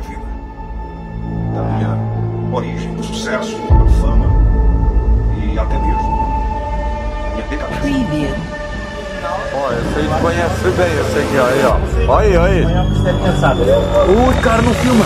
minha vida, da minha origem, do sucesso, da fama e até mesmo da minha decadência. Ó, esse aí conhece bem, esse aqui, aí, ó. Olha aí, olha aí. Ui, cara, não filma.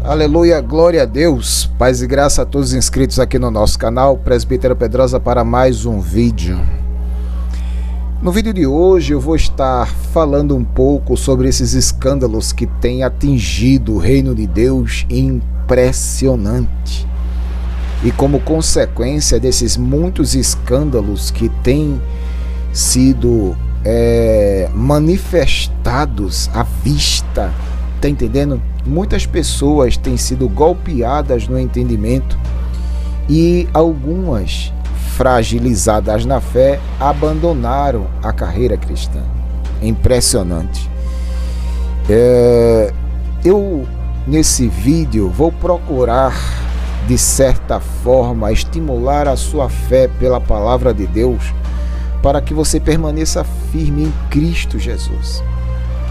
Aleluia, glória a Deus, paz e graça a todos os inscritos aqui no nosso canal Presbítero Pedrosa para mais um vídeo. No vídeo de hoje eu vou estar falando um pouco sobre esses escândalos que têm atingido o reino de Deus, impressionante. E como consequência desses muitos escândalos que têm sido manifestados à vista, tá entendendo? Muitas pessoas têm sido golpeadas no entendimento e algumas, fragilizadas na fé, abandonaram a carreira cristã. É impressionante. Eu, nesse vídeo, vou procurar, de certa forma, estimular a sua fé pela palavra de Deus, para que você permaneça firme em Cristo Jesus.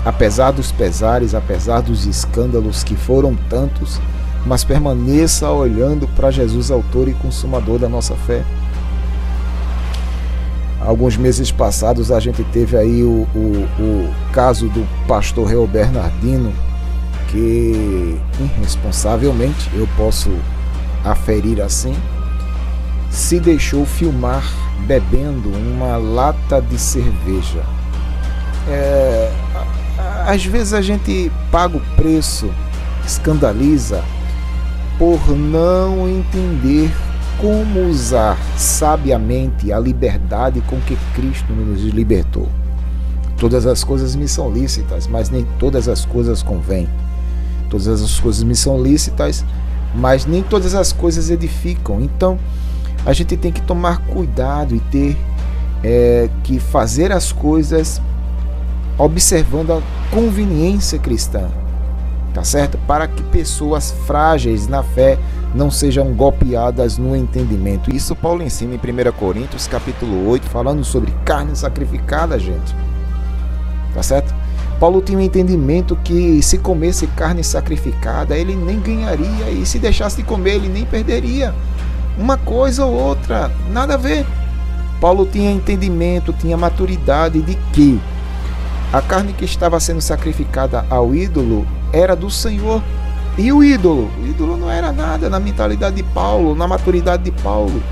Apesar dos pesares, apesar dos escândalos que foram tantos, mas permaneça olhando para Jesus, autor e consumador da nossa fé. Alguns meses passados a gente teve aí o caso do pastor Réu Bernardino, que irresponsavelmente, eu posso aferir assim, se deixou filmar bebendo uma lata de cerveja. Às vezes a gente paga o preço, escandaliza, por não entender como usar sabiamente a liberdade com que Cristo nos libertou. Todas as coisas me são lícitas, mas nem todas as coisas convêm. Todas as coisas me são lícitas, mas nem todas as coisas edificam. Então a gente tem que tomar cuidado e ter que fazer as coisas observando a conveniência cristã, tá certo? Para que pessoas frágeis na fé não sejam golpeadas no entendimento. Isso Paulo ensina em 1 Coríntios capítulo 8, falando sobre carne sacrificada, gente. Tá certo? Paulo tinha um entendimento que se comesse carne sacrificada, ele nem ganharia, e se deixasse de comer, ele nem perderia. Uma coisa ou outra, nada a ver. Paulo tinha entendimento, tinha maturidade de que a carne que estava sendo sacrificada ao ídolo era do Senhor. E o ídolo não era nada na mentalidade de Paulo, na maturidade de Paulo.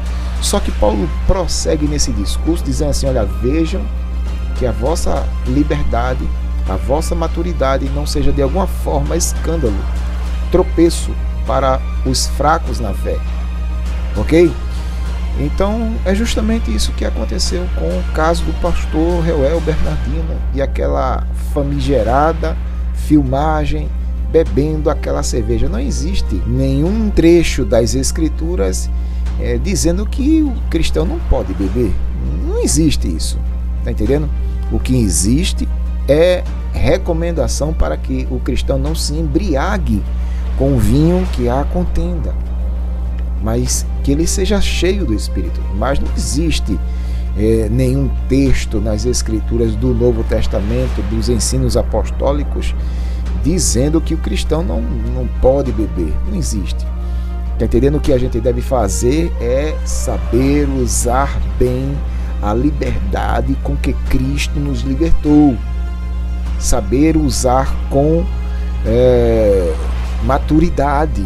Só que Paulo prossegue nesse discurso dizendo assim: olha, vejam que a vossa liberdade, a vossa maturidade não seja de alguma forma escândalo, tropeço para os fracos na fé. Ok? Então é justamente isso que aconteceu com o caso do pastor Réu Bernardino e aquela famigerada filmagem bebendo aquela cerveja. Não existe nenhum trecho das escrituras dizendo que o cristão não pode beber. Não existe isso, tá entendendo? O que existe é recomendação para que o cristão não se embriague com o vinho que há contenda, mas que ele seja cheio do Espírito. Mas não existe nenhum texto nas Escrituras do Novo Testamento, dos ensinos apostólicos, dizendo que o cristão não pode beber. Não existe. Está entendendo? O que a gente deve fazer é saber usar bem a liberdade com que Cristo nos libertou. Saber usar com maturidade.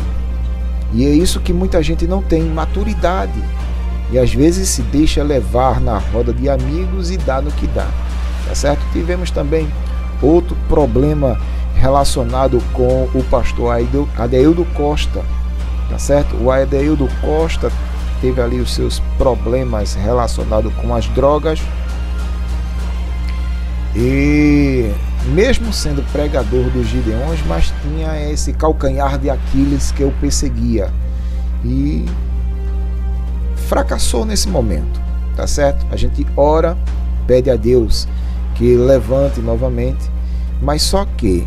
E é isso que muita gente não tem, maturidade. E às vezes se deixa levar na roda de amigos e dá no que dá. Tá certo? Tivemos também outro problema relacionado com o pastor Adeildo Costa. Tá certo? O Adeildo Costa teve ali os seus problemas relacionados com as drogas. E mesmo sendo pregador dos Gideões, mas tinha esse calcanhar de Aquiles que eu perseguia. E fracassou nesse momento, tá certo? A gente ora, pede a Deus que levante novamente, mas só que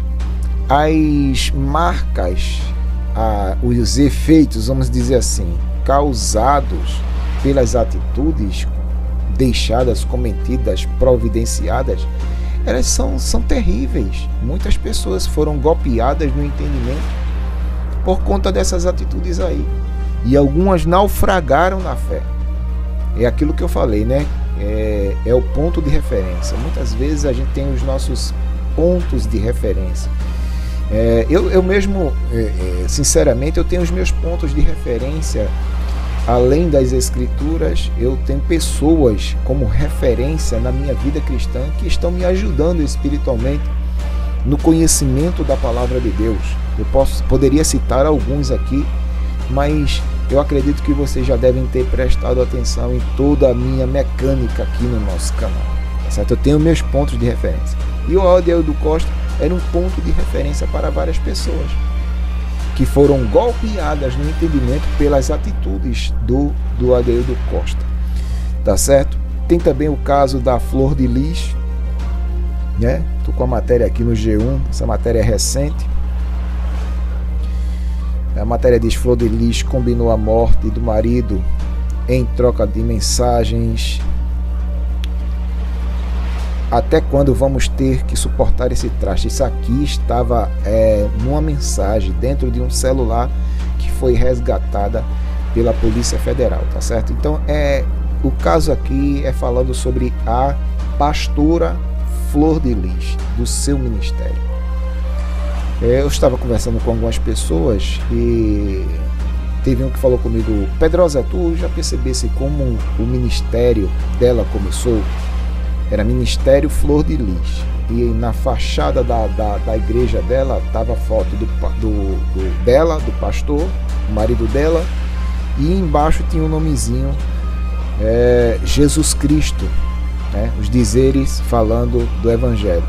as marcas, os efeitos, vamos dizer assim, causados pelas atitudes deixadas, cometidas, providenciadas, elas são terríveis. Muitas pessoas foram golpeadas no entendimento por conta dessas atitudes aí, e algumas naufragaram na fé. É aquilo que eu falei, né? É o ponto de referência. Muitas vezes a gente tem os nossos pontos de referência. Eu mesmo, sinceramente, eu tenho os meus pontos de referência. Além das escrituras, eu tenho pessoas como referência na minha vida cristã que estão me ajudando espiritualmente no conhecimento da palavra de Deus. Eu poderia citar alguns aqui, mas eu acredito que vocês já devem ter prestado atenção em toda a minha mecânica aqui no nosso canal, tá certo? Eu tenho meus pontos de referência. E o Adeildo Costa era um ponto de referência para várias pessoas que foram golpeadas no entendimento pelas atitudes do Adeildo Costa, tá certo? Tem também o caso da Flor de Lis, né? Tô com a matéria aqui no G1, essa matéria é recente. A matéria diz: Flor de Lis combinou a morte do marido em troca de mensagens. Até quando vamos ter que suportar esse traste? Isso aqui estava numa mensagem dentro de um celular que foi resgatada pela Polícia Federal, tá certo? Então, o caso aqui é falando sobre a pastora Flor de Lis, do seu ministério. Eu estava conversando com algumas pessoas e teve um que falou comigo: Pedrosa, tu já percebesse como o ministério dela começou? Era Ministério Flor de Lis, e na fachada da igreja dela estava a foto dela, do pastor, o marido dela, e embaixo tinha um nomezinho, Jesus Cristo, né? Os dizeres falando do Evangelho.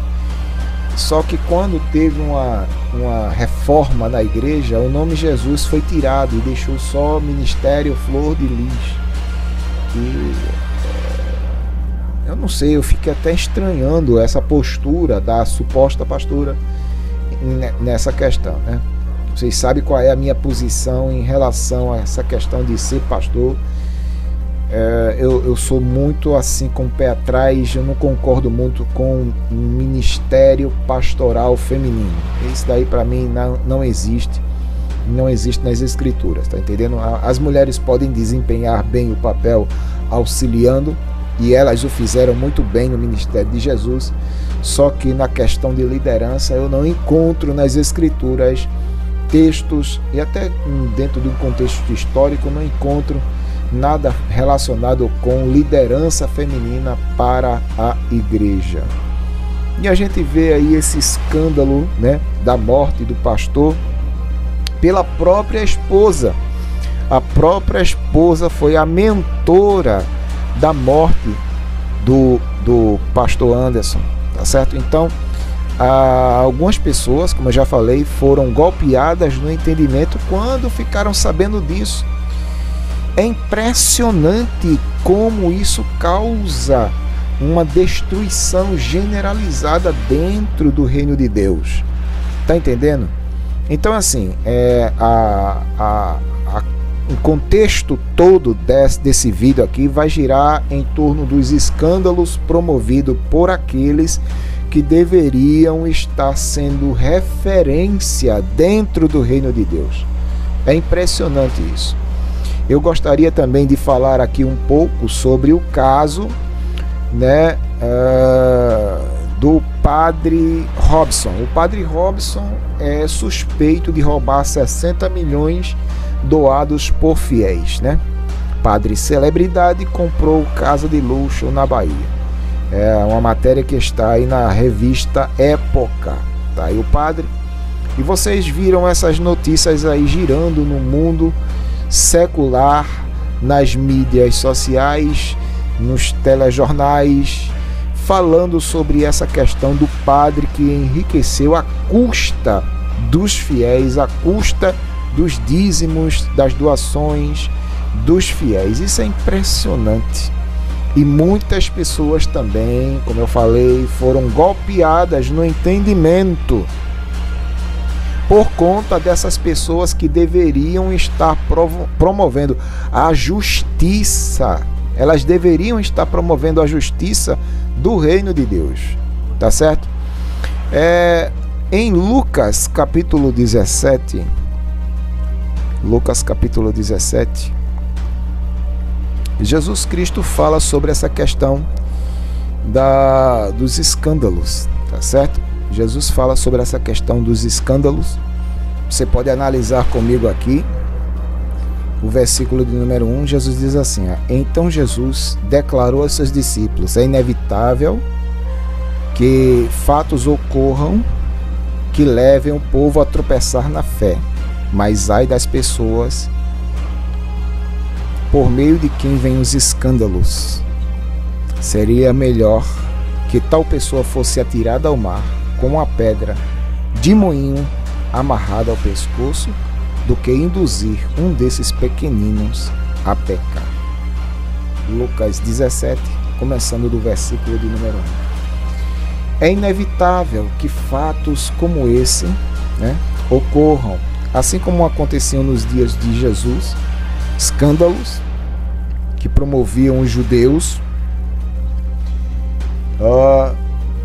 Só que quando teve uma reforma na igreja, o nome Jesus foi tirado e deixou só Ministério Flor de Lis. E eu não sei, eu fiquei até estranhando essa postura da suposta pastora nessa questão, né? Vocês sabem qual é a minha posição em relação a essa questão de ser pastor. Eu sou muito assim, com o pé atrás. Eu não concordo muito com um ministério pastoral feminino. Isso daí para mim não existe nas escrituras, tá entendendo? As mulheres podem desempenhar bem o papel auxiliando, e elas o fizeram muito bem no ministério de Jesus, só que na questão de liderança eu não encontro nas escrituras textos, e até dentro de um contexto histórico não encontro nada relacionado com liderança feminina para a igreja. E a gente vê aí esse escândalo, né, da morte do pastor pela própria esposa. A própria esposa foi a mentora da morte do pastor Anderson, tá certo? Então, algumas pessoas, como eu já falei, foram golpeadas no entendimento quando ficaram sabendo disso. É impressionante como isso causa uma destruição generalizada dentro do reino de Deus, tá entendendo? Então, assim, o contexto todo desse vídeo aqui vai girar em torno dos escândalos promovidos por aqueles que deveriam estar sendo referência dentro do reino de Deus. É impressionante isso. Eu gostaria também de falar aqui um pouco sobre o caso, né, do padre Robson. O padre Robson é suspeito de roubar 60 milhões doados por fiéis, né? Padre celebridade comprou casa de luxo na Bahia. É uma matéria que está aí na revista Época. Tá aí o padre. E vocês viram essas notícias aí girando no mundo secular, nas mídias sociais, nos telejornais, falando sobre essa questão do padre que enriqueceu à custa dos fiéis, à custa dos dízimos, das doações dos fiéis. Isso é impressionante. E muitas pessoas também, como eu falei, foram golpeadas no entendimento por conta dessas pessoas que deveriam estar promovendo a justiça. Elas deveriam estar promovendo a justiça do reino de Deus. Tá certo? Em Lucas capítulo 17, Jesus Cristo fala sobre essa questão dos escândalos, tá certo? Jesus fala sobre essa questão dos escândalos. Você pode analisar comigo aqui o versículo de número 1. Jesus diz assim: então Jesus declarou aos seus discípulos: é inevitável que fatos ocorram que levem o povo a tropeçar na fé, mas ai das pessoas por meio de quem vêm os escândalos. Seria melhor que tal pessoa fosse atirada ao mar com uma pedra de moinho amarrada ao pescoço, do que induzir um desses pequeninos a pecar. Lucas 17, começando do versículo de número 1. É inevitável que fatos como esse, ocorram, assim como aconteciam nos dias de Jesus, escândalos que promoviam os judeus.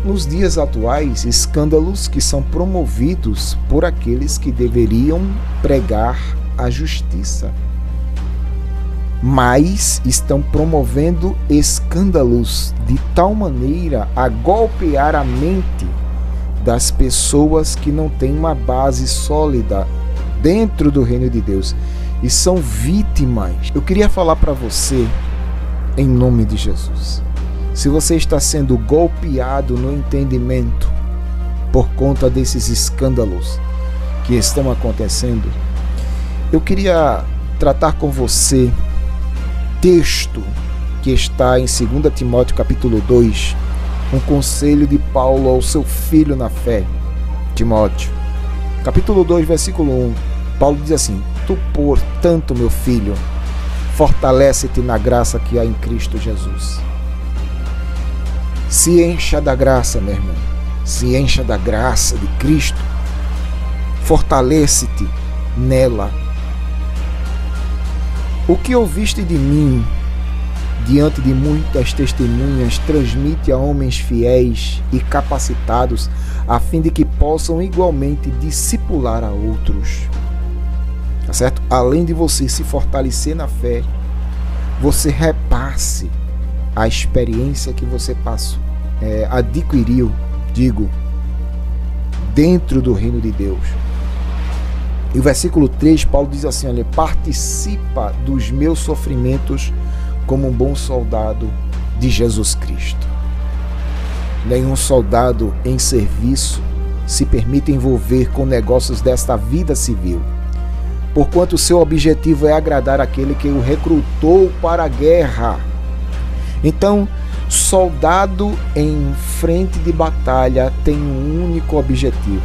Nos dias atuais, escândalos que são promovidos por aqueles que deveriam pregar a justiça, mas estão promovendo escândalos de tal maneira a golpear a mente das pessoas que não têm uma base sólida dentro do reino de Deus e são vítimas. Eu queria falar para você, em nome de Jesus, se você está sendo golpeado no entendimento por conta desses escândalos que estão acontecendo, eu queria tratar com você texto que está em 2 Timóteo capítulo 2, um conselho de Paulo ao seu filho na fé, Timóteo. Capítulo 2, versículo 1, Paulo diz assim: tu, portanto, meu filho, fortalece-te na graça que há em Cristo Jesus. Se encha da graça, meu irmão. Se encha da graça de Cristo. Fortalece-te nela. O que ouviste de mim, diante de muitas testemunhas, transmite a homens fiéis e capacitados, a fim de que possam igualmente discipular a outros. Tá certo? Além de você se fortalecer na fé, você repasse a experiência que você adquiriu, dentro do reino de Deus. E o versículo 3, Paulo diz assim: olha, participa dos meus sofrimentos como um bom soldado de Jesus Cristo. Nenhum soldado em serviço se permite envolver com negócios desta vida civil, porquanto seu objetivo é agradar aquele que o recrutou para a guerra. Então, soldado em frente de batalha tem um único objetivo: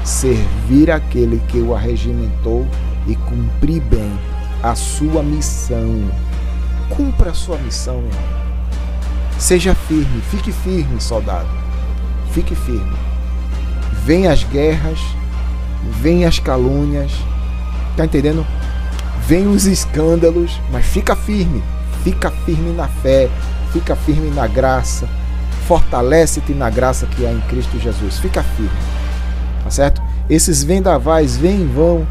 servir aquele que o arregimentou e cumprir bem a sua missão. Cumpra a sua missão, meu irmão. Seja firme, fique firme, soldado. Fique firme. Vem as guerras, vem as calúnias, tá entendendo? Vem os escândalos, mas fica firme na fé, fica firme na graça, fortalece-te na graça que há em Cristo Jesus. Fica firme, tá certo? Esses vendavais vêm e vão,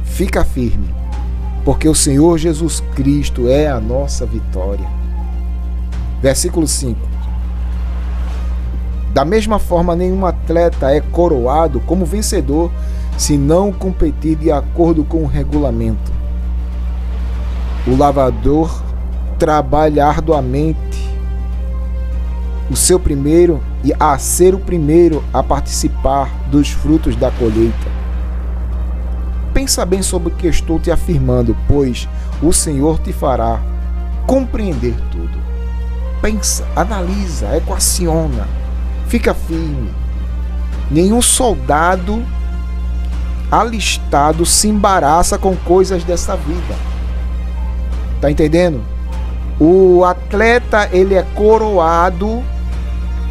fica firme, porque o Senhor Jesus Cristo é a nossa vitória. Versículo 5. Da mesma forma, nenhum atleta é coroado como vencedor se não competir de acordo com o regulamento. O lavrador trabalha arduamente a ser o primeiro a participar dos frutos da colheita. pensa bem sobre o que estou te afirmando, pois o Senhor te fará compreender tudo. Pensa, analisa, equaciona, fica firme. Nenhum soldado alistado se embaraça com coisas dessa vida. Tá entendendo? O atleta, ele é coroado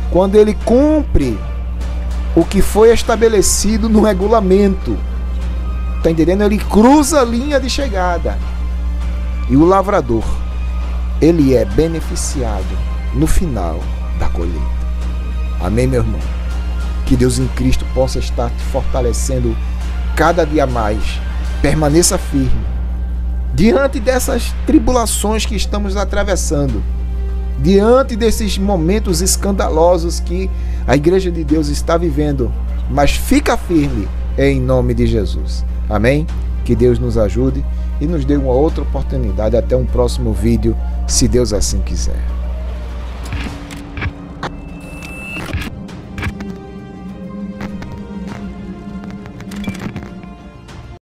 quando ele cumpre o que foi estabelecido no regulamento. Tá entendendo? Ele cruza a linha de chegada. E o lavrador, ele é beneficiado no final da colheita. Amém, meu irmão? Que Deus em Cristo possa estar te fortalecendo cada dia mais. Permaneça firme diante dessas tribulações que estamos atravessando, diante desses momentos escandalosos que a Igreja de Deus está vivendo. Mas fica firme em nome de Jesus. Amém? Que Deus nos ajude e nos dê uma outra oportunidade. Até um próximo vídeo, se Deus assim quiser.